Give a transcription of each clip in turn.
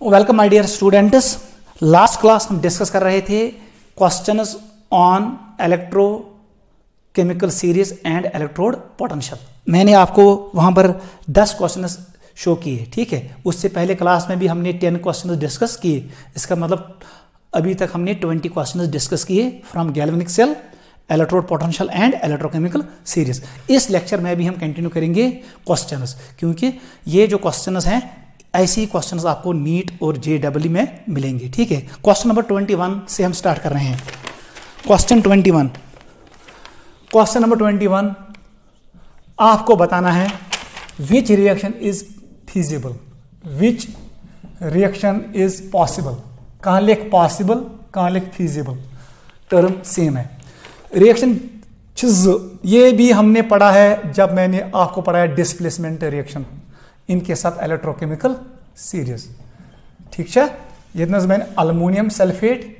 Welcome my dear students. Last class हम discuss कर रहे थे questions on electrochemical series and electrode potential. मैंने आपको वहां पर 10 क्वेश्चंस शो किए, ठीक है। उससे पहले क्लास में भी हमने 10 क्वेश्चंस डिस्कस किए। इसका मतलब अभी तक हमने 20 क्वेश्चंस डिस्कस किए from galvanic cell, electrode potential and electrochemical series. इस लेक्चर में भी हम कंटिन्यू करेंगे क्वेश्चंस, क्योंकि ये जो क्वेश्चंस हैं ऐसे ही क्वेश्चंस आपको नीट और JEE में मिलेंगे, ठीक है। क्वेश्चन नंबर 21 से हम स्टार्ट कर रहे हैं। क्वेश्चन नंबर 21 आपको बताना है which reaction is feasible, which reaction is possible. कहां लिख पॉसिबल, कहां लिख फीजिबल, टर्म सेम है। रिएक्शन ये भी हमने पढ़ा है जब मैंने आपको पढ़ाया डिस्प्लेसमेंट रिएक्शन इनके साथ इलेक्ट्रोकेमिकल सीरीज, ठीक है। ये मैंने अल्युमिनियम सल्फेट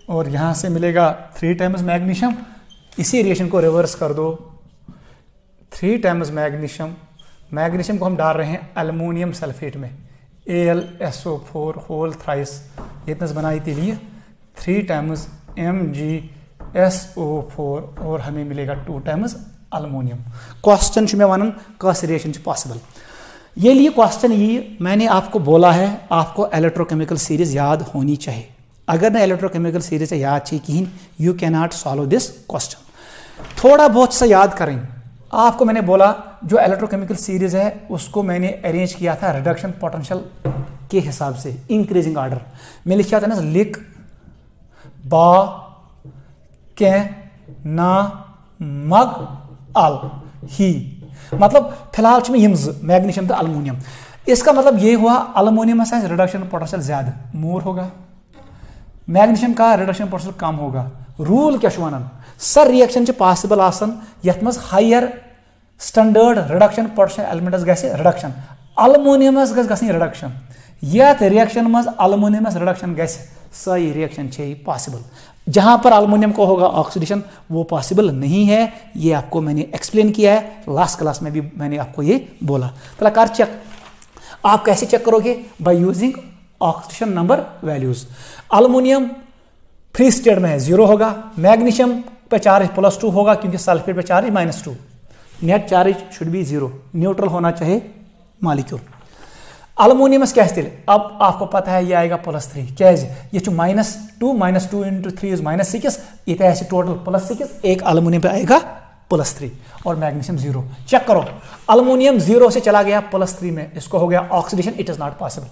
और यहां से मिलेगा 3 टाइम्स मैग्नीशियम। इसी रिएक्शन को रिवर्स कर दो, 3 टाइम्स मैग्नीशियम को हम डाल रहे हैं अल्युमिनियम सल्फेट में, AlSO4 होल थ्राइस। ये बनाई के लिए 3 टाइम्स MgSO4 और हमें मिलेगा 2 टाइम्स अल्युमिनियम। क्वेश्चन में वन कस रिएक्शन पॉसिबल। ये लिए क्वेश्चन ये मैंने आपको बोला है आपको इलेक्ट्रोकेमिकल सीरीज याद होनी चाहिए। अगर ना इलेक्ट्रोकेमिकल सीरीज याद चाहिए कि you can not solve this question. थोड़ा बहुत सा याद करें। आपको मैंने बोला जो इलेक्ट्रोकेमिकल सीरीज है उसको मैंने अरेंज किया था रिडक्शन पोटेंशियल के हिसाब से, इंक्रीजिंग ऑर्डर में लिखा था ना, लिख बा के ना मग अल ही, मतलब फिलहाल मैग्नीशियम तो अल्युमिनियम। इसका मतलब ये हुआ अल्युमिनियम से रिडक्शन पोटेंशियल ज्यादा मोर होगा, मैग्नीशियम का रिडक्शन पोटेंशियल कम होगा। रूल क्या वन सर रिएक्शन पॉसिबल आसन यथ मज higher standard reduction potential elements गसे रिडक्शन, अल्युमिनियमस गस रिडक्शन। यथ रिएक्शन मज अल्युमिनियमस रिडक्शन गसे सही रिएक्शन पॉसिबल। जहां पर अल्युमिनियम को होगा ऑक्सीडेशन वो पॉसिबल नहीं है। ये आपको मैंने एक्सप्लेन किया है, लास्ट क्लास में भी मैंने आपको ये बोला। तो कर चेक, आप कैसे चेक करोगे? By using oxidation number values. Aluminium free state में है 0 होगा, मैग्नीशियम पे चार्ज +2 होगा क्योंकि सल्फेट पे charge -2। Net charge should be 0, neutral होना चाहिए मॉलिक्यूल। अल्युमिनियम क्या स्थिल, अब आपको पता है ये आएगा +3 क्या ये -2 × 3 इज -6, ये टोटल +6, एक अल्युमिनियम पे आएगा +3 और मैग्नीशियम 0। चेक करो अल्युमिनियम 0 से चला गया +3 में, इसको हो गया oxidation, it is not possible,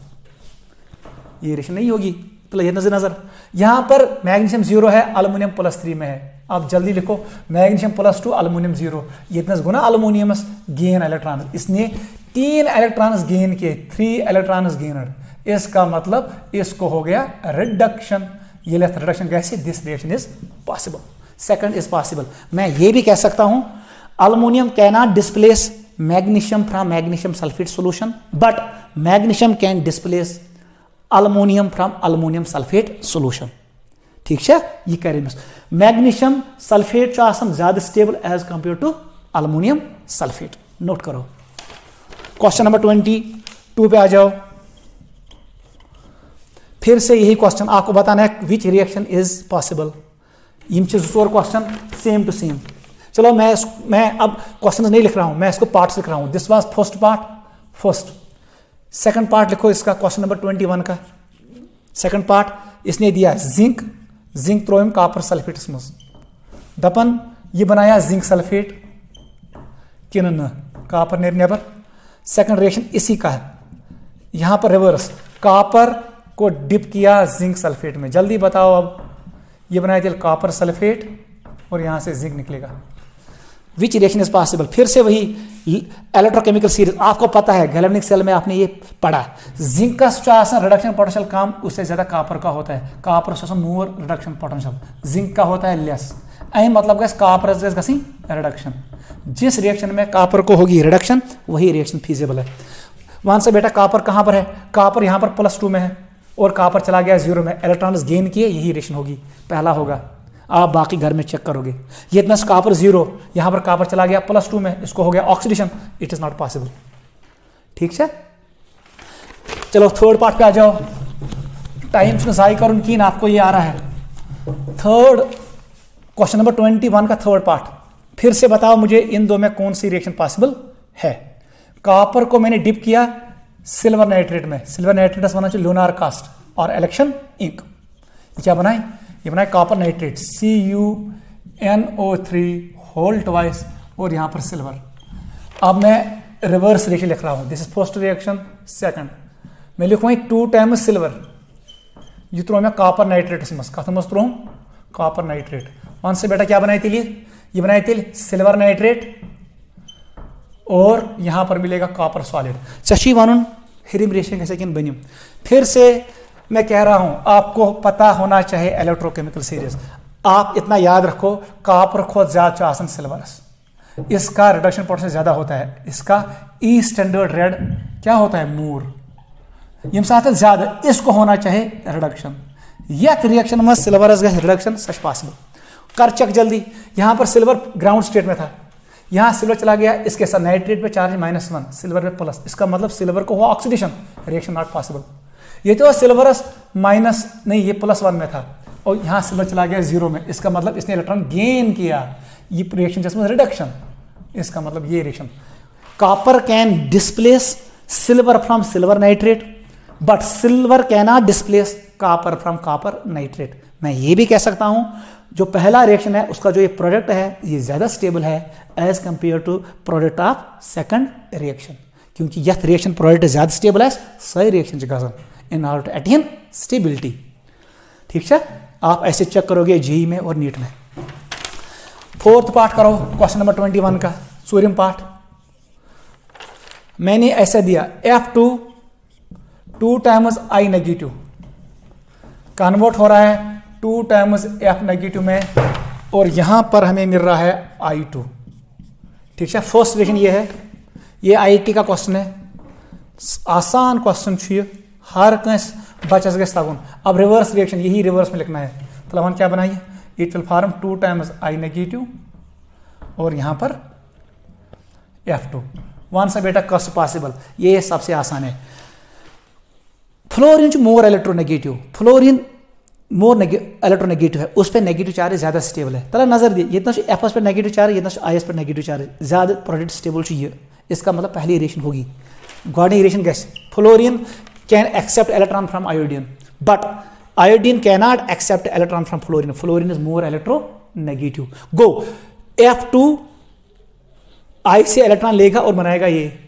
ये रिएक्शन नहीं होगी। तो ये नजर यहां पर मैग्नीशियम 0 है, अल्युमिनियम +3 में है। आप जल्दी लिखो मैग्नीशियम +2 अल्युमिनियम 0, ये गुना अल्युमिनियम गेन इलेक्ट्रॉन, इसने 3 इलेक्ट्रॉन्स गेन किए, 3 इलेक्ट्रॉन्स गेनर। इसका मतलब इसको हो गया रिडक्शन, ये रिडक्शन कैसे, this reaction is possible, second is possible. मैं ये भी कह सकता हूं aluminium can not displace magnesium from magnesium sulphate solution, but magnesium can displace aluminium from aluminium sulphate solution, ठीक है। ये करें मैग्नीशियम सल्फेट ज्यादा stable as compare to aluminium sulphate. Note करो। क्वेश्चन नंबर 22 पे आ जाओ। फिर से यही क्वेश्चन आपको बताना है विच रिएक्शन इज पॉसिबल। इन 4 क्वेश्चन सेम टू सेम। चलो मैं अब क्वेश्चन नहीं लिख रहा हूं, मैं इसको पार्ट्स लिख रहा हूं। This was first part, first. Second part लिखो इसका, क्वेश्चन नंबर 21 का सेकंड पार्ट। इसने दिया जिंक थ्रोइम कॉपर सल्फेट दपन ये बनाया जिंक सल्फेट कि न कॉपर नेबर। सेकंड रिएक्शन इसी का है, यहां पर रिवर्स कॉपर को डिप किया जिंक सल्फेट में। जल्दी बताओ अब, ये बनाया था कॉपर सल्फेट और यहां से जिंक निकलेगा। विच रिएक्शन इज पॉसिबल। फिर से वही इलेक्ट्रोकेमिकल सीरीज, आपको पता है गैल्वेनिक सेल में आपने ये पढ़ा, जिंक का रिडक्शन पोटेंशियल कम, उससे ज्यादा कॉपर का होता है, कॉपर मोर रिडक्शन पोटेंशियल, जिंक का होता है लेस। अहम मतलब कॉपर रिडक्शन, जिस रिएक्शन में कॉपर को होगी रिडक्शन वही रिएक्शन फीजिबल है। वहां से बेटा कॉपर कहां पर है, कॉपर यहां पर +2 में है और कॉपर चला गया 0 में, इलेक्ट्रॉन्स गेन किए, यही रिएक्शन होगी, पहला होगा। आप बाकी घर में चेक करोगे। ये इतना कॉपर 0, यहां पर कॉपर चला गया +2 में, इसको हो गया oxidation, it is not possible, ठीक है। चलो थर्ड पार्ट पे आ जाओ, टाइम जाय करुन की आपको ये आ रहा है। थर्ड क्वेश्चन नंबर 21 का थर्ड पार्ट, फिर से बताओ मुझे इन दो में कौन सी रिएक्शन पॉसिबल है। कॉपर को मैंने डिप किया सिल्वर नाइट्रेट में, सिल्वर नाइट्रेट बना चाहिए लूनार कास्ट और इलेक्शन इंक, क्या बनाए, ये बनाए copper nitrate CuNO3 whole twice और यहां पर सिल्वर। अब मैं रिवर्स रिएक्शन लिख रहा हूं, this is first reaction, second मैं लिखूंगा 2 टाइम्स सिल्वर, ये त्रो मैं कॉपर नाइट्रेट कथ मज त्रो कॉपर नाइट्रेट। वन से बेटा क्या बनाए ये बनाए सिल्वर नाइट्रेट और यहां पर मिलेगा कॉपर सॉलिड। चशी वन हिरिम रिएक्शन कैसे किन बनिम। फिर से मैं कह रहा हूं आपको पता होना चाहिए इलेक्ट्रोकेमिकल सीरीज। आप इतना याद रखो कॉपर खुद ज्यादा सिल्वरस, इसका रिडक्शन पोटेंशियल ज्यादा होता है, इसका ई स्टैंडर्ड रेड क्या होता है मूर, यम साथ ज्यादा इसको होना चाहिए रिडक्शन। यथ रिएक्शन में सिल्वरस गए रिडक्शन सच पॉसिबल। कर चेक जल्दी, यहां पर सिल्वर ग्राउंड स्टेट में था, यहां सिल्वर चला गया, इसके साथ नाइट्रेट पे चार्ज -1 सिल्वर पे प्लस, इसका मतलब सिल्वर को हुआ ऑक्सीडेशन, रिएक्शन नॉट पॉसिबल। ये तो सिल्वरस माइनस नहीं, ये +1 में था और यहां सिल्वर चला गया 0 में, इसका मतलब इसने इलेक्ट्रॉन गेन किया, ये रिएक्शन जिसमें रिडक्शन, इसका मतलब ये reaction. Copper can displace silver from silver nitrate but silver can not displace copper from copper nitrate. मैं ये भी कह सकता हूं जो पहला रिएक्शन है उसका जो ये प्रोडक्ट है ये ज्यादा स्टेबल है as compare to product of second reaction, क्योंकि यह रिएक्शन प्रोडक्ट ज्यादा स्टेबल है सही रिएक्शन गजन in order to attain stability. ठीक है, आप ऐसे चेक करोगे जेई में और नीट में। फोर्थ पार्ट करो क्वेश्चन नंबर 21 का सूर्यम पार्ट। मैंने ऐसा दिया F2 2 times I negative convert हो रहा है 2 टाइम्स F नेगेटिव में और यहां पर हमें मिल रहा है I2। ठीक है, फर्स्ट रिएक्शन ये है, ये IIT का क्वेश्चन है, आसान क्वेश्चन छे, हर कंस बचस गस तगुन। अब रिवर्स रिएक्शन यही रिवर्स में लिखना है, तो हम क्या बनाइए, it will form 2 times I negative और यहां पर F2। वन सा बेटा कस्ट पॉसिबल, ये सबसे आसान है। Fluorine more electronegative, fluorine more electronegative है, उस पर नेगेटिव चार्ज ज्यादा स्टेबल है। तला नजर दिए ये एफ पर नेगेटिव चार्ज, ये IS पर नेगेटिव चार्ज, ज्यादा प्रोडक्ट स्टेबल चाहिए, इसका मतलब पहली रिएक्शन होगी। गॉडिंग reaction gas fluorine can accept electron from iodine but iodine can not accept electron from fluorine, fluorine is more electronegative. गो F2 I से इलेक्ट्रॉन लेगा और बनाएगा ये,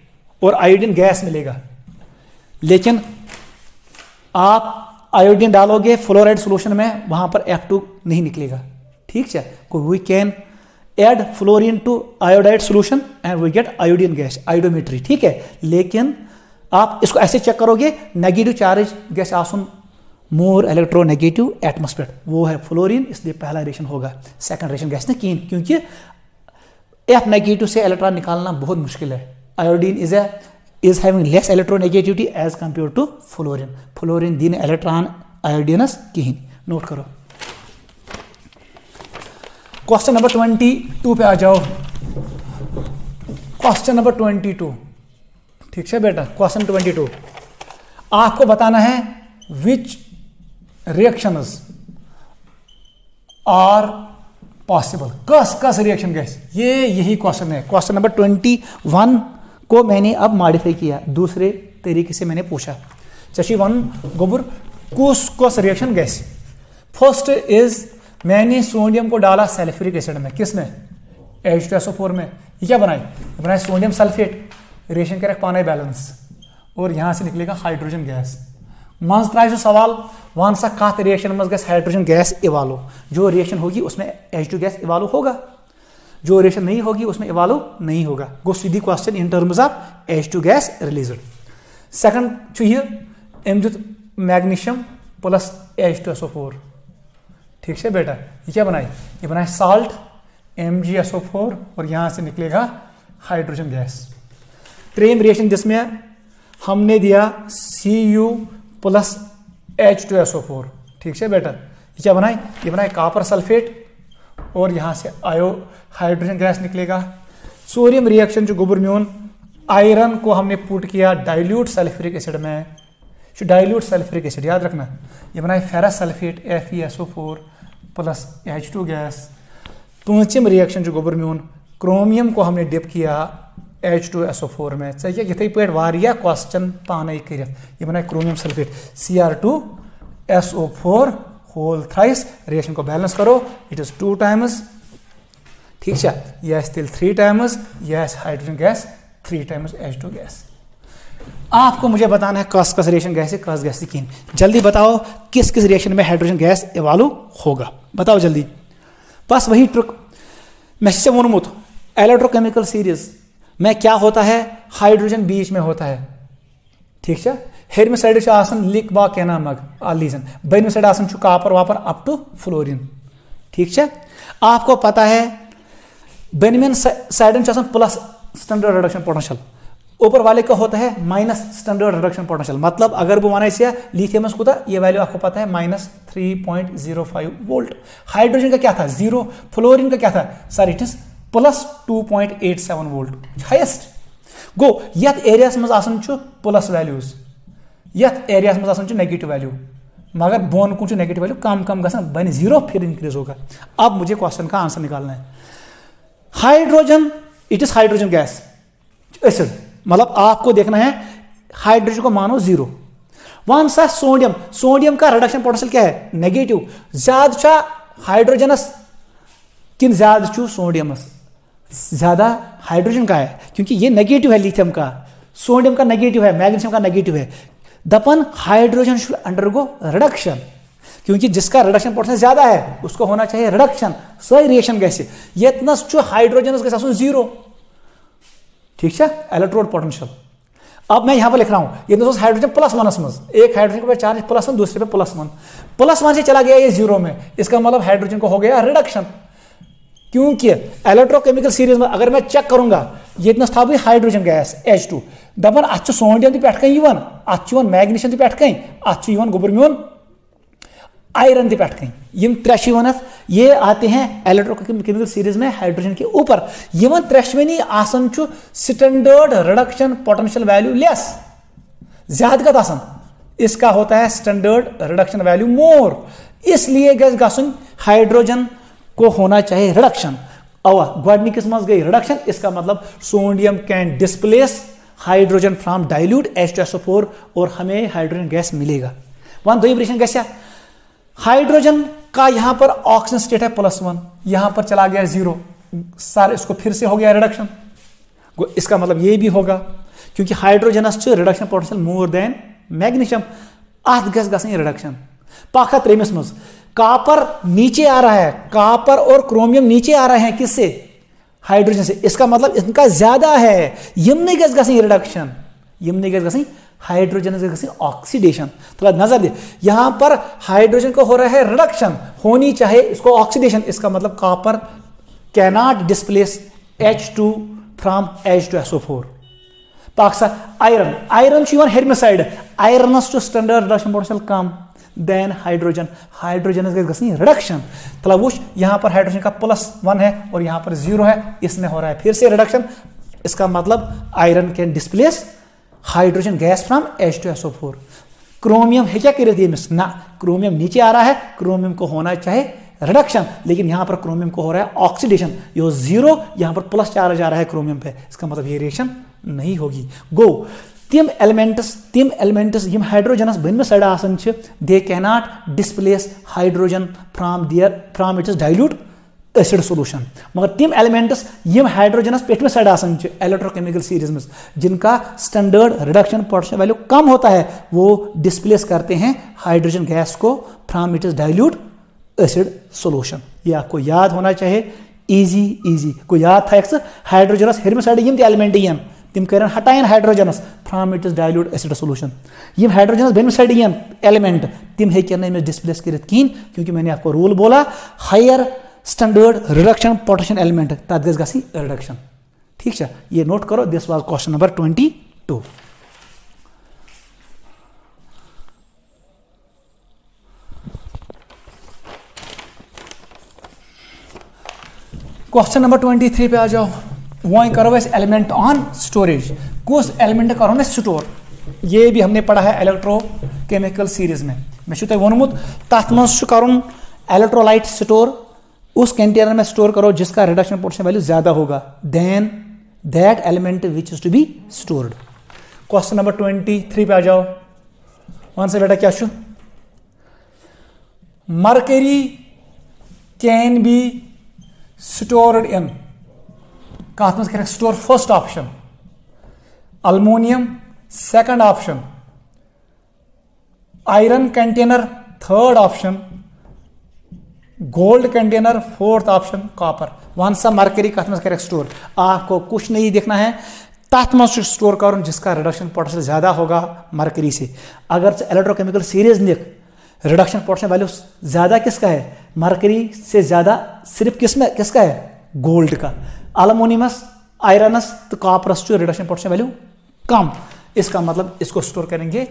और आयोडीन गैस मिलेगा, लेकिन आप आयोडीन डालोगे फ्लोराइड सॉल्यूशन में, वहां पर F2 नहीं निकलेगा। ठीक है, we can add fluorine to iodide solution and we get iodine gas, iodometry. ठीक है, लेकिन आप इसको ऐसे चेक करोगे, नेगेटिव चार्ज गैस आसुन मोर इलेक्ट्रोनेगेटिव एटमॉस्फेयर, वो है फ्लोरीन, इसलिए पहला रिएक्शन होगा। सेकंड रिएक्शन गैस ने की, क्योंकि F नेगेटिव से इलेक्ट्रॉन निकालना बहुत मुश्किल है। Iodine is having less electronegativity as compared to fluorine. Fluorine दिन इलेक्ट्रॉन आयोडीनस की नोट करो। क्वेश्चन नंबर 22 पे आ जाओ। क्वेश्चन नंबर 22, ठीक है बेटा, क्वेश्चन 22 आपको बताना है विच रिएक्शंस आर पॉसिबल, कस रिएक्शन गैस, ये यही क्वेश्चन है। क्वेश्चन नंबर 21 को मैंने अब मॉडिफाई किया, दूसरे तरीके से मैंने पूछा। चशी वन गोबर कुछ रिएक्शन गैस। फर्स्ट इज मैंने सोडियम को डाला सल्फ्यूरिक एसिड में, किस में, H2SO4 में। ये क्या बनाए सोडियम सल्फेट, रिएक्शन करे पाने बैलेंस और यहां से निकलेगा हाइड्रोजन गैस। मंज त्राइज सवाल वन सा कत रिएक्शन मज गैस हाइड्रोजन गैस इवालो, जो रिएक्शन होगी उसमें H2 गैस इवालो होगा, जो रिएक्शन नहीं होगी उसमें इवालो नहीं होगा। गो सीधी question in terms of H2 gas released. Second चाहिए एमजुत मैग्नीशियम प्लस H2SO4। ठीक है बेटा, ये क्या ये बनाए साल्ट MgSO4 और यहां से निकलेगा हाइड्रोजन गैस। ट्रेम रिएक्शन जिसमें हमने दिया Cu प्लस H2SO4। ठीक है बेटा, ये क्या बनाए कॉपर सल्फेट और यहां से हाइड्रोजन गैस निकलेगा। सोडियम रिएक्शन जो गोबर म्यून, आयरन को हमने पुट किया डाइल्यूट सल्फ्यूरिक एसिड में, डाइल्यूट सल्फ्यूरिक एसिड, याद रखना ये बनाए ferrous sulphate FeSO4 plus H2 gas. पूंचम रिएक्शन गोबर म्यून क्रोमियम को हमने डिप किया H2SO4 में। चाहिए इथे पे वारिया क्वेश्चन पाने कर ये बनाए chromium sulphate Cr2SO4 whole thrice. Reaction को बैलेंस करो, इट इज 2 टाइम्स, ठीक है, यह तिल 3 टाइम्स, यह hydrogen gas 3 times H2 gas. आपको मुझे बताना है कस रिएक्शन गैस है, कस गैस की। जल्दी बताओ किस किस रिएक्शन में हाइड्रोजन गैस इवॉल्व होगा, बताओ जल्दी। बस वही ट्रिक मैं से वोनमुत इलेक्ट्रोकेमिकल सीरीज में क्या होता है, हाइड्रोजन बीच में होता है, ठीक है। हेरम साइड आसन लिक बा क्या नाम लीजन, बन साइड आसन कापर वापर अप टू फ्लोरिन, ठीक है। आपको पता है बेनमिन साइडन प्लस स्टैंडर्ड रिडक्शन पोटेंशियल, ऊपर वाले का होता है माइनस स्टैंडर्ड रिडक्शन पोटेंशियल। मतलब अगर वो वन लिथियमस को ये वैल्यू आपको पता है -3.05 वोल्ट। हाइड्रोजन का क्या था 0, फ्लोरीन का क्या था sir it is +2.87 volt highest. गो यथ एरियास मज आसन प्लस वैल्यूज, यथ एरियास मज आसन नेगेटिव वैल्यू, मगर बोन कुछ नेगेटिव वैल्यू कम कम गसन बन 0 फिर इंक्रीज होगा। अब मुझे क्वेश्चन का आंसर निकालना है। Hydrogen it is hydrogen gas acid, मतलब आपको देखना है हाइड्रोजन को मानो 0। वन सा सोडियम, सोडियम का रिडक्शन पोटेंशियल क्या है नेगेटिव। ज्यादा हाइड्रोजनस किन ज्यादा सोडियमस, ज्यादा हाइड्रोजन का है क्योंकि ये नेगेटिव है लिथियम का, सोडियम का नेगेटिव है, मैग्नीशियम का नेगेटिव है। दपन हाइड्रोजन शुड अंडरगो रिडक्शन, क्योंकि जिसका रिडक्शन पोटेंशियल ज्यादा है उसको होना चाहिए रिडक्शन। सही रिएक्शन कैसे ये इतना हाइड्रोजन के साथ 0, ठीक है, इलेक्ट्रोड पोटेंशियल। अब मैं यहां पर लिख रहा हूं ये दोस्तों हाइड्रोजन +1 एक हाइड्रोजन पे चार्ज +1 दूसरे पे +1 से चला गया ये 0 में, इसका मतलब हाइड्रोजन को हो गया रिडक्शन। क्योंकि इलेक्ट्रोकेमिकल सीरीज में अगर मैं चेक करूंगा ये था भी हाइड्रोजन गैस H2 दपन अत सोडियम पे कहीं अत मैग्नीशियम पे कहीं अत गोबर म्यून आयरन पे कहीं यम त्रे ये आते हैं इलेक्ट्रोकेमिकल सीरीज में हाइड्रोजन के ऊपर। यमन त्रेशवनी आसन standard reduction potential value less, ज्यादा कत इसका होता है स्टैंडर्ड रिडक्शन वैल्यू मोर, इसलिए गसन हाइड्रोजन को होना चाहिए रिडक्शन। और गोडनिकस मज गई रिडक्शन, इसका मतलब sodium can displace hydrogen from dilute H2SO4 और हमें हाइड्रोजन गैस मिलेगा। वन दो रिएक्शन कैसा, हाइड्रोजन का यहां पर ऑक्सीजन स्टेट है +1, यहां पर चला गया 0 सर, इसको फिर से हो गया रिडक्शन। इसका मतलब ये भी होगा क्योंकि hydrogen reduction potential more than magnesium, अत गई रिडक्शन। पाखा त्रेमिस मज कापर नीचे आ रहा है, कापर और क्रोमियम नीचे आ रहे हैं किससे हाइड्रोजन से, इसका मतलब इनका ज्यादा है, यमने गई रिडक्शन, यमने गई हाइड्रोजन गई ऑक्सीडेशन। थोड़ा नजर दे यहां पर हाइड्रोजन को हो रहा है रिडक्शन, होनी चाहे इसको ऑक्सीडेशन, इसका मतलब copper cannot displace H2 from H2SO4। पाकसा आयरन, आयरन हेरमेसाइड, आयरनस स्टैंडर्ड रिडक्शन पोटेंशियल कम देन हाइड्रोजन, हाइड्रोजन गई रिडक्शन। तो वो यहां पर हाइड्रोजन का +1 है और यहां पर 0 है, इसमें हो रहा है फिर से रिडक्शन। इसका मतलब iron can displace hydrogen gas from H2SO4। Chromium है क्या कर ना, क्रोमियम नीचे आ रहा है, क्रोमियम को होना चाहे रिडक्शन, लेकिन यहां पर क्रोमियम को हो रहा है ऑक्सीडेशन, ये 0 यहां पर +4 जा रहा है क्रोमियम पे, इसका मतलब ये रिएक्शन नहीं होगी। गो तिम एलिमेंट्स यम हाइड्रोजनस बन साइड आसन they can not displace hydrogen from its dilute acid solution, मगर तिम एलिमेंट्स यम हाइड्रोजनस पेट में साइड आसन इलेक्ट्रोकेमिकल सीरीज में जिनका स्टैंडर्ड रिडक्शन पोटेंशियल वैल्यू कम होता है वो डिस्प्लेस करते हैं हाइड्रोजन गैस को from its dilute acid solution. ये आपको याद होना चाहिए, इजी को याद था हाइड्रोजनस हेरमेसाइड यम एलिमेंट यम तिम कर हटायन हाइड्रोजनस from its dilute acid solution. यम हाइड्रोजनस बेनिसाइड यम एलिमेंट तिम हेकन डिस्प्लेस कर क्योंकि मैंने आपको रूल बोला higher standard reduction potential element तथ गई रिडक्शन, ठीक है। ये नोट करो, this was question number 22। Question number 23 पे आ जाओ। वहीं करो एलिमेंट ऑन स्टोरेज, कुछ एलिमेंट करो ना स्टोर, ये भी हमने पढ़ा है इलेक्ट्रोकेमिकल सीरीज में। मैं तुम वोनमुत तथ मज करुन इलेक्ट्रोलाइट स्टोर, उस कंटेनर में स्टोर करो जिसका रिडक्शन पोटेंशियल वैल्यू ज्यादा होगा then that element which is to be stored. Question number 23 पे आ जाओ। वहां से बेटा क्या mercury can be stored in, कत मज कर store, first option aluminium, second option iron container, third option gold container, fourth option copper. वन सा मरकरी कत मज कर स्टोर, आपको कुछ नहीं देखना है, तथ मज स्टोर कर जिसका रिडक्शन पोटेंशियल ज्यादा होगा मरकरी से। अगर इलेक्ट्रोकेमिकल सीरीज निक रिडक्शन पोटेंशियल वैल्यू ज्यादा किसका है, मरकरी से ज्यादा सिर्फ किसका है, गोल्ड का। अल्मोनियमस, आयरनस तो कॉपरस जो रिडक्शन पोटेंशियल वैल्यू कम, इसका मतलब इसको स्टोर करेंगे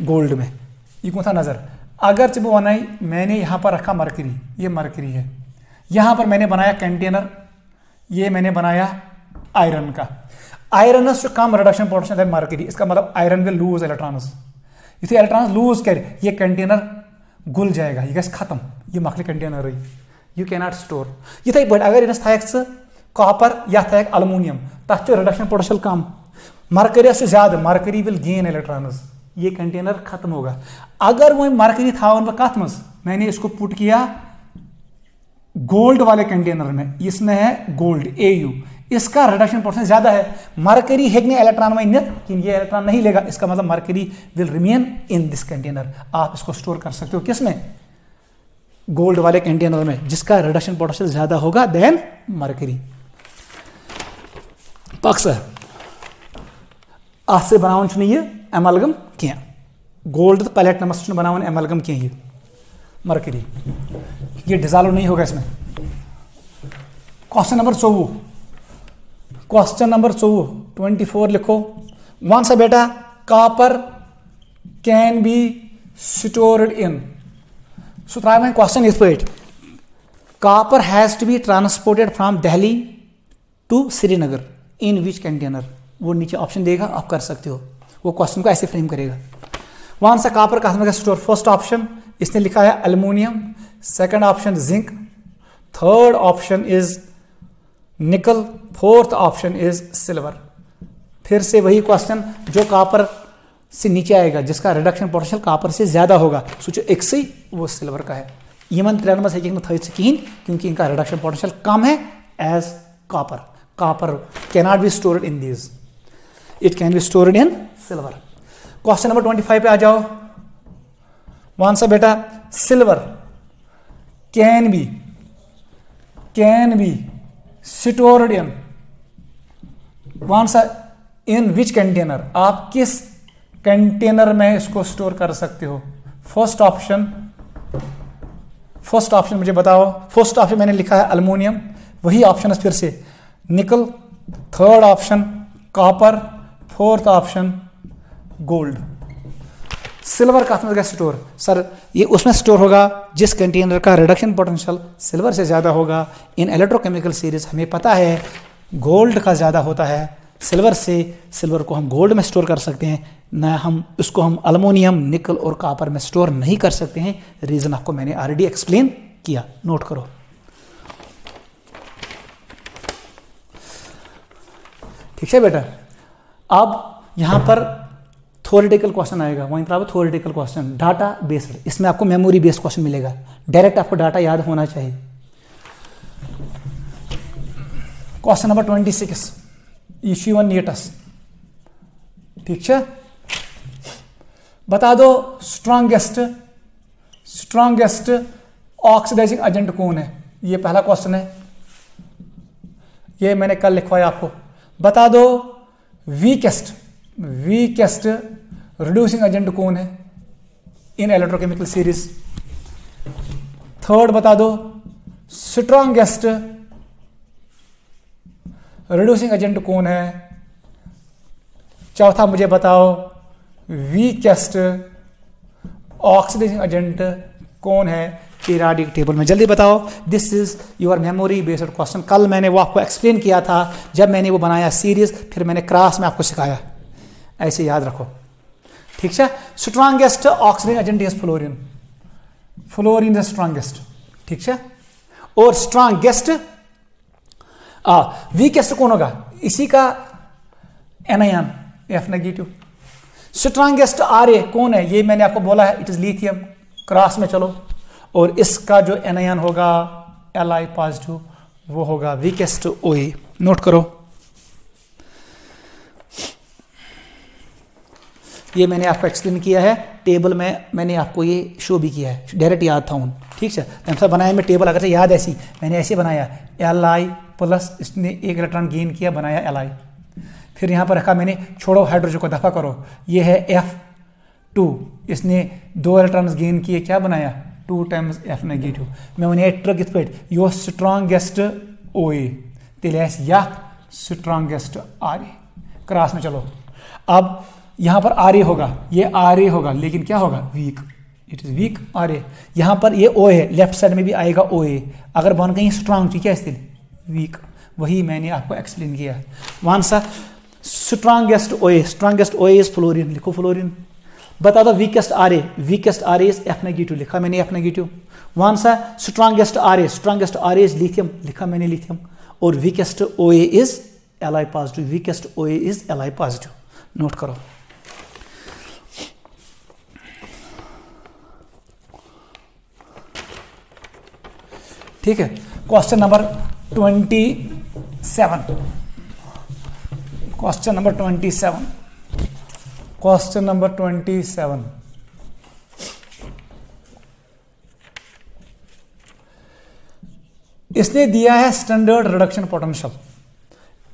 गोल्ड में। ये कौन था नजर, अगर जब बनाई मैंने यहां पर रखा मरकरी, ये मरकरी है, यहां पर मैंने बनाया कंटेनर, ये मैंने बनाया आयरन का। आयरनस जो कम रिडक्शन पोटेंशियल है मरकरी, इसका मतलब आयरन विल लूज इलेक्ट्रॉन्स, इसे इलेक्ट्रॉन्स लूज कर ये कंटेनर गुल जाएगा, ये गैस खत्म, ये मखली कंटेनर रही, यू कैन नॉट स्टोर। ये बट अगर इन थ कॉपर या थ अल्मोनियम तथ रिडक्शन पोटेंशियल कम, मरकरी से ज्यादा, मरकरी विल गेन इलेक्ट्रॉन्स, ये कंटेनर खत्म होगा। अगर वो मरकरी था कत मज मैंने इसको पुट किया गोल्ड वाले कंटेनर में, इसमें है गोल्ड AU, इसका रिडक्शन पोटेंशियल ज्यादा है, मरकरी हेगने इलेक्ट्रॉन में नित कि ये इलेक्ट्रॉन नहीं लेगा, इसका मतलब mercury will remain in this container. आप इसको स्टोर कर सकते हो किसमें, गोल्ड वाले कंटेनर में जिसका रिडक्शन पोटेंशियल ज्यादा होगा देन मरकरी। पक्स अत से बनावन ये एमलगम क्या, गोल्ड तो पैलेट नमस बनावन एमलगम क्या, ये मरकरी, ये डिजॉल्व नहीं होगा इसमें। क्वेश्चन नंबर 24, क्वेश्चन नंबर 24 लिखो। वन सा बेटा copper can be stored in, so त्रा क्वेश्चन इस पे, copper has to be transported from Delhi to Srinagar in which container, वो नीचे ऑप्शन देगा, आप कर सकते हो, वो क्वेश्चन को ऐसे फ्रेम करेगा। वहां से कॉपर का स्टोर, फर्स्ट ऑप्शन इसने लिखा है aluminium, second option zinc, third option is निकल, फोर्थ ऑप्शन इज सिल्वर। फिर से वही क्वेश्चन, जो कॉपर से नीचे आएगा जिसका रिडक्शन पोटेंशियल कॉपर से ज्यादा होगा, सोचो एक से वो सिल्वर का है। यमन त्रेन में कहीं क्योंकि इनका रिडक्शन पोटेंशियल कम है as copper. Copper cannot be stored in these, it can be stored in silver. Question number 25 पे आ जाओ। वन सा बेटा silver can be stored in, वन सा इन विच कंटेनर, आप किस कंटेनर में इसको स्टोर कर सकते हो। फर्स्ट ऑप्शन मुझे बताओ। फर्स्ट ऑप्शन मैंने लिखा है अल्मोनियम, वही ऑप्शन है फिर से निकल, third option copper, fourth option gold. Silver का मतलब स्टोर, सर ये उसमें स्टोर होगा जिस कंटेनर का रिडक्शन पोटेंशियल सिल्वर से ज्यादा होगा। इन इलेक्ट्रोकेमिकल सीरीज हमें पता है गोल्ड का ज्यादा होता है सिल्वर से, सिल्वर को हम गोल्ड में स्टोर कर सकते हैं ना, हम उसको हम अल्मोनियम, निकल और कॉपर में स्टोर नहीं कर सकते हैं। रीजन आपको मैंने ऑलरेडी एक्सप्लेन किया, नोट करो। ठीक है बेटा, अब यहां पर थ्योरेटिकल क्वेश्चन आएगा, वहीं पर थ्योरेटिकल क्वेश्चन डाटा बेस्ड, इसमें आपको मेमोरी बेस्ड क्वेश्चन मिलेगा, डायरेक्ट आपको डाटा याद होना चाहिए। क्वेश्चन नंबर 26 इश्यू वन नीटस, ठीक है, बता दो स्ट्रॉन्गेस्ट ऑक्सीडाइजिंग एजेंट कौन है। ये पहला क्वेश्चन है, ये मैंने कल लिखवाया आपको। बता दो वीकेस्ट रिड्यूसिंग एजेंट कौन है इन इलेक्ट्रोकेमिकल सीरीज। थर्ड बता दो स्ट्रॉन्गेस्ट रिड्यूसिंग एजेंट कौन है। चौथा मुझे बताओ वीकेस्ट ऑक्सीडाइजिंग एजेंट कौन है पीरियोडिक टेबल में। जल्दी बताओ, this is your memory based question. कल मैंने वो आपको एक्सप्लेन किया था जब मैंने वो बनाया सीरीज, फिर मैंने क्लास में आपको सिखाया। ऐसे याद रखो, ठीक है। Strongest oxidation agent is fluorine, fluorine is strongest, ठीक है। और स्ट्रांगेस्ट वीकेस्ट कौन होगा, इसी का anion F negative. Strongest Ra कौन है, ये मैंने आपको बोला है, इट इज लिथियम। क्रॉस में चलो, और इसका जो एनायन होगा Li पॉजिटिव, वो होगा वीकेस्ट OA। नोट करो, ये मैंने आपको एक्सप्लेन किया है टेबल में, मैंने आपको ये शो भी किया है, डायरेक्ट याद था उन, ठीक है। ऐसा बनाया मैं टेबल, अगर से याद ऐसी मैंने ऐसे बनाया Li प्लस, इसने एक इलेक्ट्रॉन गेन किया, बनाया Li, फिर यहाँ पर रखा मैंने, छोड़ो हाइड्रोजन को, दफा करो, ये है F2, इसने 2 इलेक्ट्रॉन गेन किए, क्या बनाया 2 टाइम्स F नेगेटिव। मैं वन ट्रक इत पे यो स्ट्रांगेस्ट OA तेल स्ट्रांगेस्ट Ra। क्रॉस में चलो, अब यहाँ पर Ra होगा, ये Ra होगा, लेकिन क्या होगा weak, it is weak Ra। यहाँ पर ये O है, लेफ्ट साइड में भी आएगा OA, अगर बन कहीं स्ट्रांग ठीक है इसलिए वीक, वही मैंने आपको एक्सप्लेन किया। वन सा स्ट्रांगेस्ट OA इज फ्लोरीन, लिखो फ्लोरीन। बता दो weakest Ra is F negative, लिखा मैंने F नेगेटिव। वन सा स्ट्रांगेस्ट Ra इज लिथियम, लिखा मैंने लिथियम। और weakest OA is Li positive, weakest OA is Li positive, note करो। ठीक है, क्वेश्चन नंबर 27, क्वेश्चन नंबर 27 इसने दिया है स्टैंडर्ड रिडक्शन पोटेंशियल,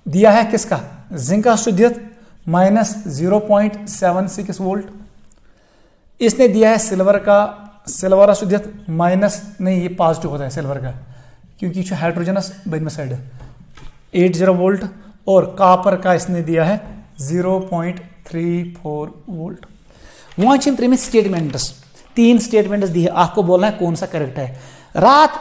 दिया है किसका, जिंक का शुद्धियत -0.76 वोल्ट। इसने दिया है सिल्वर का शुद्धियत नहीं, ये पॉजिटिव होता है सिल्वर का, क्योंकि जो हाइड्रोजनस बेन साइड है 80 वोल्ट, और कॉपर का इसने दिया है 0.34 वोल्ट। वहां त्रेमित स्टेटमेंट्स, 3 स्टेटमेंट्स दिए, आपको बोलना है कौन सा करेक्ट है। रात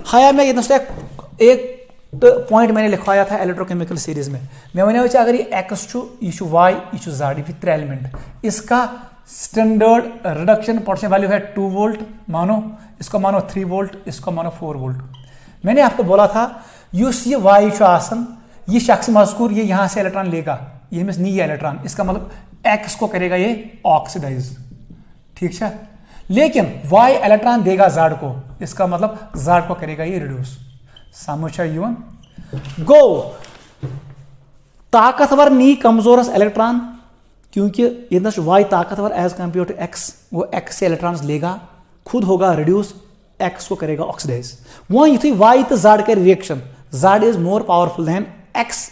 हाया में एक पॉइंट मैंने लिखवाया था इलेक्ट्रोकेमिकल सीरीज में, मैं वन अगर ये एक्स छू यह वाई यह जेड, ये 3 एलिमेंट, इसका स्टैंडर्ड रिडक्शन पोटेंशियल वैल्यू है 2 वोल्ट, मानो इसको मानो 3 वोल्ट, इसको मानो 4 वोल्ट। मैंने आपको बोला था युस ये वाई आसन, ये शख्स मजकूर ये यहां से इलेक्ट्रॉन लेगा, ये मिस नहीं है इलेक्ट्रॉन, इसका मतलब एक्स को करेगा ये ऑक्सीडाइज, ठीक है। लेकिन वाई इलेक्ट्रॉन देगा जेड को, इसका मतलब जेड को करेगा ये रिड्यूस। समझा यून गो ताकतवर नी कमजोरस इलेक्ट्रॉन, क्योंकि ये वाई ताकतवर एज कंपेयर टू एक्स, वो एक्स से इलेक्ट्रॉन्स लेगा, खुद होगा रिड्यूस, एक्स को करेगा ऑक्सीडाइज। वो यु वाई तो जेड का reaction, Z is more powerful than X,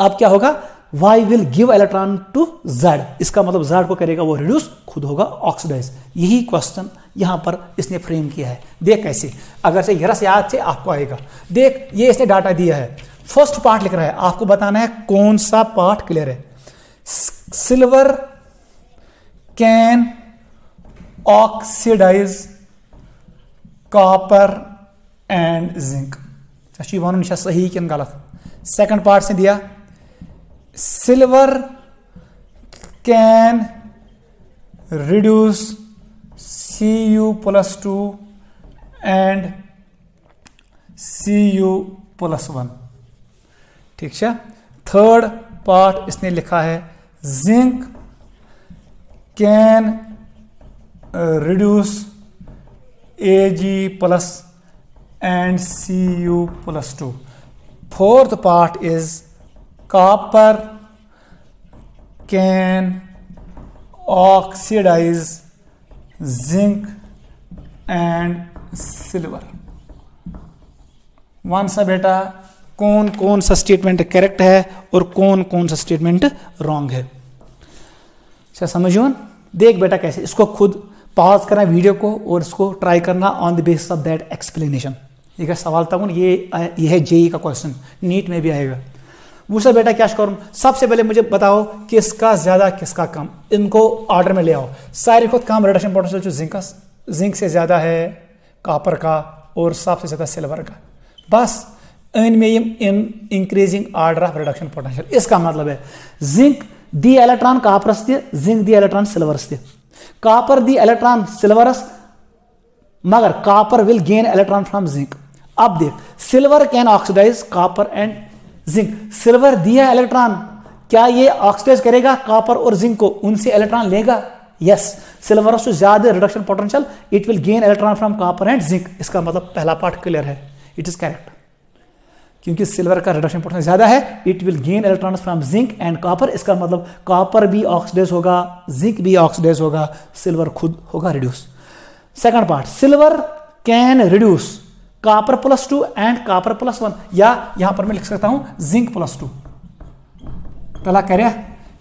अब क्या होगा Y will give electron to Z, इसका मतलब जेड को करेगा वो रिड्यूस, खुद होगा ऑक्सीडाइज। यही क्वेश्चन यहां पर इसने फ्रेम किया है। देख कैसे, अगर से यरस याद से आपको आएगा। देख ये इसने डाटा दिया है, फर्स्ट पार्ट लिख रहा है, आपको बताना है कौन सा पार्ट क्लियर है। Silver can oxidise copper and zinc, वन सही कि गलत। सेकंड पार्ट से दिया silver can reduce Cu+2 and Cu+1, ठीक है। थर्ड पार्ट इसने लिखा है zinc can reduce Ag+ and Cu+2। Fourth part is copper can oxidize zinc and silver। One सा बेटा कौन कौन सा स्टेटमेंट करेक्ट है और कौन कौन सा स्टेटमेंट रॉन्ग है, अच्छा समझो। देख बेटा कैसे, इसको खुद पॉज करना वीडियो को और इसको ट्राई करना on the basis of that explanation. ठीक है, सवाल तक ये है जेई का क्वेश्चन, नीट में भी आएगा। दूसरा बेटा क्या करूं, सबसे पहले मुझे बताओ किसका ज्यादा किसका कम, इनको ऑर्डर में ले आओ। सारे खुद कम रिडक्शन पोटेंशियल जो जिंक से ज्यादा है कॉपर का और सबसे ज्यादा सिल्वर का, बस इनमें in increasing order of reduction potential. इसका मतलब है जिंक दी इलेक्ट्रॉन कापरस तह, जिंक दी इलेक्ट्रॉन सिल्वरस तह। कापर दी इलेक्ट्रॉन सिल्वरस, मगर copper will gain electron from zinc. अब देख, silver can oxidise copper and zinc. Silver दिया इलेक्ट्रॉन, क्या ये ऑक्सीडाइज करेगा कापर और जिंक को, उनसे इलेक्ट्रॉन लेगा? यस, सिल्वर से ज्यादा reduction potential, it will gain electron from copper and zinc. इसका मतलब पहला पार्ट क्लियर है, इट इज करेक्ट, क्योंकि सिल्वर का रिडक्शन पोटेंशियल ज्यादा है, it will gain electrons from zinc and copper. इसका मतलब कापर भी ऑक्सीडाइज होगा, जिंक भी ऑक्सीडाइज होगा, सिल्वर खुद होगा reduce. Second part, silver can reduce copper +2 and copper +1, या यहां पर मैं लिख सकता हूं जिंक +2। पहला कह रहा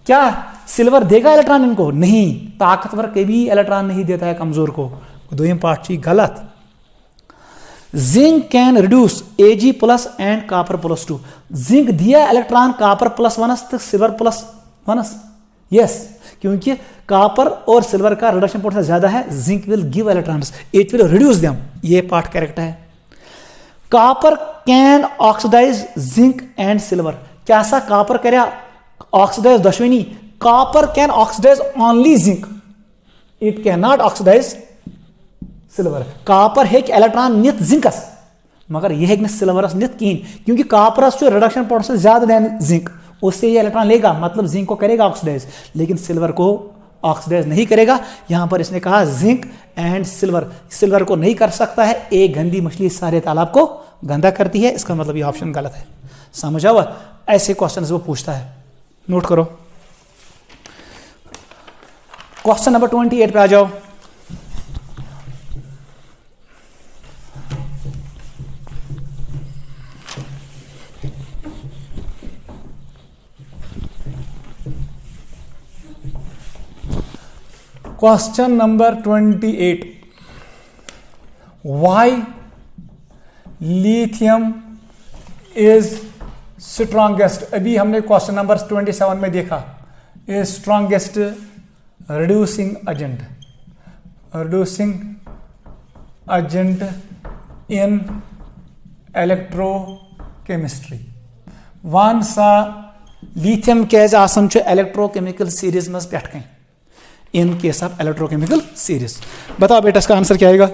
क्या सिल्वर देगा इलेक्ट्रॉन इनको? नहीं, ताकतवर कभी इलेक्ट्रॉन नहीं देता है कमजोर को। दोयम पार्ट छी गलत। Zinc can reduce Ag+ and copper +2। Zinc दिया इलेक्ट्रॉन कापर +1 तो सिल्वर +1। यस, क्योंकि कापर और सिल्वर का रिडक्शन पोटेंशियल ज्यादा है, zinc will give electrons, it will reduce them. ये पार्ट करेक्ट है। Copper can oxidise zinc and silver. क्या सा कापर करे ऑक्सीडाइज दशवनी? Copper can oxidise only zinc, it can not oxidise silver. Copper है electron नित जिंकस, मगर यह है सिल्वरस नित कीन, क्योंकि कापरस जो रिडक्शन पोटेंशियल ज्यादा देन जिंक, उससे ये इलेक्ट्रॉन लेगा, मतलब जिंक को करेगा ऑक्सीडाइज, लेकिन सिल्वर को ऑक्सीडाइज नहीं करेगा। यहां पर इसने कहा जिंक एंड सिल्वर, सिल्वर को नहीं कर सकता है। एक गंदी मछली सारे तालाब को गंदा करती है, इसका मतलब ये ऑप्शन गलत है। समझ हुआ? ऐसे क्वेश्चन वो पूछता है, नोट करो। क्वेश्चन नंबर 28 पे आ जाओ। Question number 28, why lithium is strongest. अभी हमने क्वेश्चन नंबर 27 में देखा, is strongest reducing agent in electrochemistry. वन सा लिथियम कैज आसन इलेक्ट्रोकेमिकल सीरीज मज पे कहीं in case of electrochemical series. बताओ बेटा इसका आंसर क्या आएगा?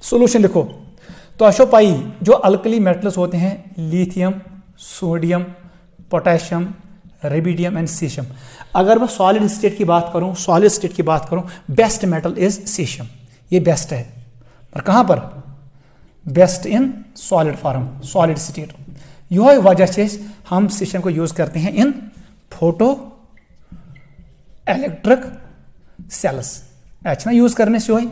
सॉल्यूशन लिखो। तो अशो पाई जो अल्कली मेटल्स होते हैं, lithium, sodium, potassium, rubidium and caesium. अगर मैं सॉलिड स्टेट की बात करूं, बेस्ट मेटल इज सीशियम, ये बेस्ट है। पर कहां पर? Best in solid form, solid state. यह वजह से हम सीशियम को यूज करते हैं इन फोटो इलेक्ट्रिक सेल्स। अच्छा, यूज करने से वही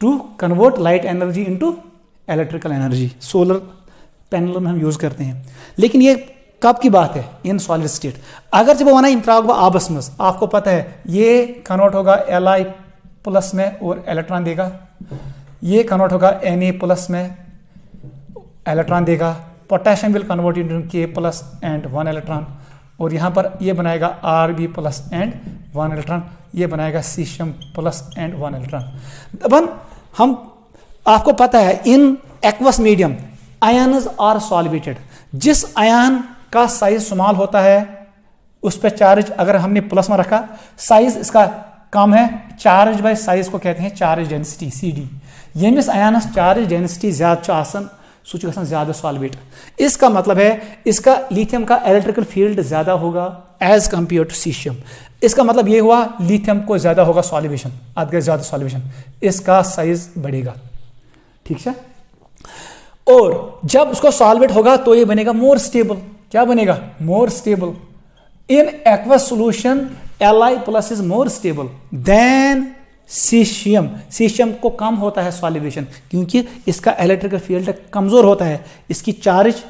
to convert light energy into electrical energy, solar panel में हम यूज करते हैं। लेकिन ये कब की बात है? In solid state. अगर जब वना इंतराग आबस में, आपको पता है ये कन्वर्ट होगा Li+ में और इलेक्ट्रॉन देगा, ये कन्वर्ट होगा Na+ में, इलेक्ट्रॉन देगा। Potassium will convert into K+ and 1 electron, और यहां पर ये बनाएगा Rb+ एंड 1 इलेक्ट्रॉन, ये बनाएगा Cm+ एंड 1 इलेक्ट्रॉन। अब हम आपको पता है in aqueous medium ions are solvated. जिस आयन का साइज स्मॉल होता है उस पर चार्ज अगर हमने प्लस में रखा, साइज इसका कम है, चार्ज बाय साइज को कहते हैं चार्ज डेंसिटी CD। यमिस आयनस चार्ज डेंसिटी ज्यादा आसन सह ज्यादा सॉल्वेट। इसका मतलब है इसका लिथियम का इलेक्ट्रिकल फील्ड ज्यादा होगा एज कंपेयर टू सीशियम। इसका मतलब ये हुआ लिथियम को ज्यादा होगा सॉल्वेशन, अदगर ज्यादा सॉल्वेशन, इसका साइज बढ़ेगा। ठीक है, और जब उसको सॉल्वेट होगा तो ये बनेगा मोर स्टेबल। क्या बनेगा? More stable. In aqueous solution Li+ is more stable then caesium. Caesium को कम होता है सॉल्वेशन, क्योंकि इसका इलेक्ट्रिकल फील्ड कमजोर होता है, इसकी चार्ज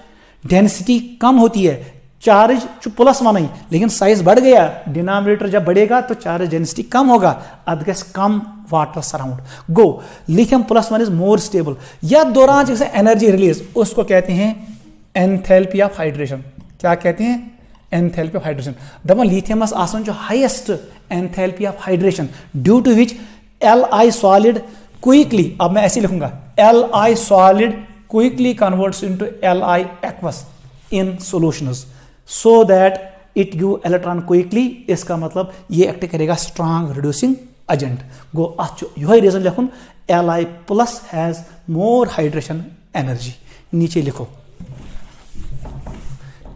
डेंसिटी कम होती है। चार्ज +1 नहीं, लेकिन साइज बढ़ गया, डिनोमिनेटर जब बढ़ेगा तो चार्ज डेंसिटी कम होगा, अदगस कम वाटर सराउंड। गो लिथियम +1 इज मोर स्टेबल। या दौरान जैसे एनर्जी रिलीज, उसको कहते हैं एंथैल्पी ऑफ हाइड्रेशन। क्या कहते हैं? Enthalpy of hydration. दबा लिथियमस आसन जो highest enthalpy of hydration, due to which Li solid quickly, अब मैं ऐसे लिखूंगा, Li solid quickly converts into Li aqueous in solutions, so that it give electron quickly, इसका मतलब ये एक्ट करेगा स्ट्रांग रिड्यूसिंग एजेंट गो अत यह रीजन लिखुन Li+ has more hydration energy. नीचे लिखो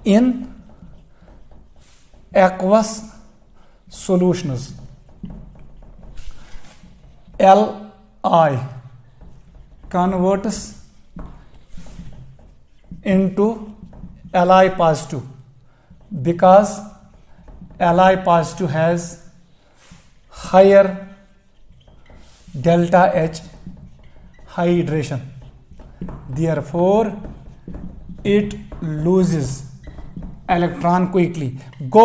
in aqueous solutions Li converts into Li positive because Li positive has higher delta H hydration, therefore it loses electron quickly. Go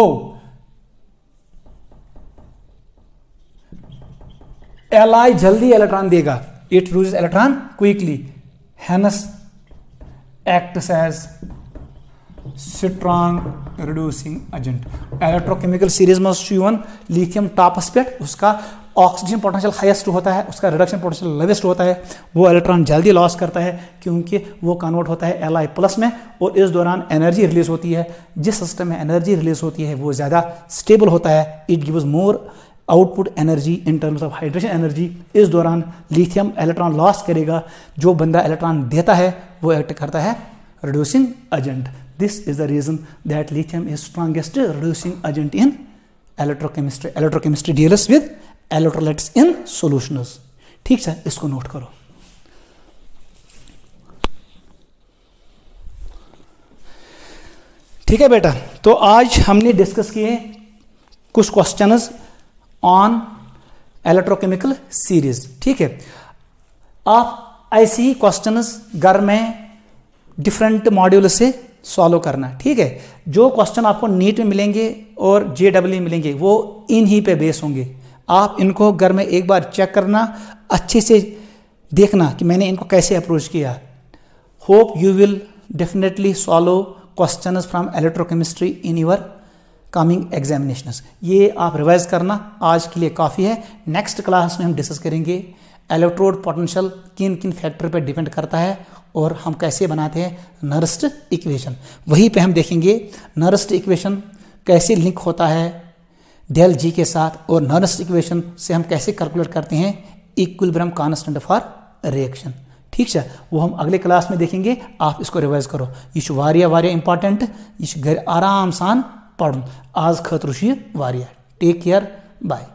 Li जल्दी electron देगा, it loses electron quickly, hence acts as strong reducing agent. Electrochemical series में lithium टॉपस पे उसका oxygen potential highest होता है, उसका reduction potential lowest होता है, वो इलेक्ट्रॉन जल्दी लॉस करता है क्योंकि वो कन्वर्ट होता है Li+ में, और इस दौरान एनर्जी रिलीज होती है। जिस सिस्टम में एनर्जी रिलीज होती है वो ज़्यादा स्टेबल होता है, it gives more output energy in terms of hydration energy. इस दौरान लिथियम इलेक्ट्रॉन लॉस करेगा, जो बंदा इलेक्ट्रॉन देता है वो एक्ट करता है reducing agent. This is the reason that lithium is strongest reducing agent in electrochemistry. Electrochemistry deals with electrolytes in solutions. ठीक है, इसको नोट करो। ठीक है बेटा, तो आज हमने डिस्कस किए कुछ क्वेश्चंस ऑन इलेक्ट्रोकेमिकल सीरीज। ठीक है, आप ऐसे ही क्वेश्चंस घर में डिफरेंट मॉड्यूल से सॉल्व करना। ठीक है, जो क्वेश्चन आपको नीट में मिलेंगे और JEE मिलेंगे वो इन्हीं पे बेस होंगे। आप इनको घर में एक बार चेक करना, अच्छे से देखना कि मैंने इनको कैसे अप्रोच किया। Hope you will definitely solve questions from electrochemistry in your coming examinations. ये आप रिवाइज करना, आज के लिए काफ़ी है। नेक्स्ट क्लास में हम डिस्कस करेंगे इलेक्ट्रोड पोटेंशियल किन किन फैक्टर पर डिपेंड करता है और हम कैसे बनाते हैं नर्स्ट इक्वेशन। वहीं पे हम देखेंगे नर्स्ट इक्वेशन कैसे लिंक होता है डेल जी के साथ, और नर्स्ट इक्वेशन से हम कैसे कैलकुलेट करते हैं इक्विलिब्रियम कांस्टेंट फॉर रिएक्शन। ठीक है, वो हम अगले क्लास में देखेंगे। आप इसको रिवाइज करो, यह वारिया इंपॉर्टेंट, यह घर आराम सान पढ़ आज खतरु वारिया। Take care, bye.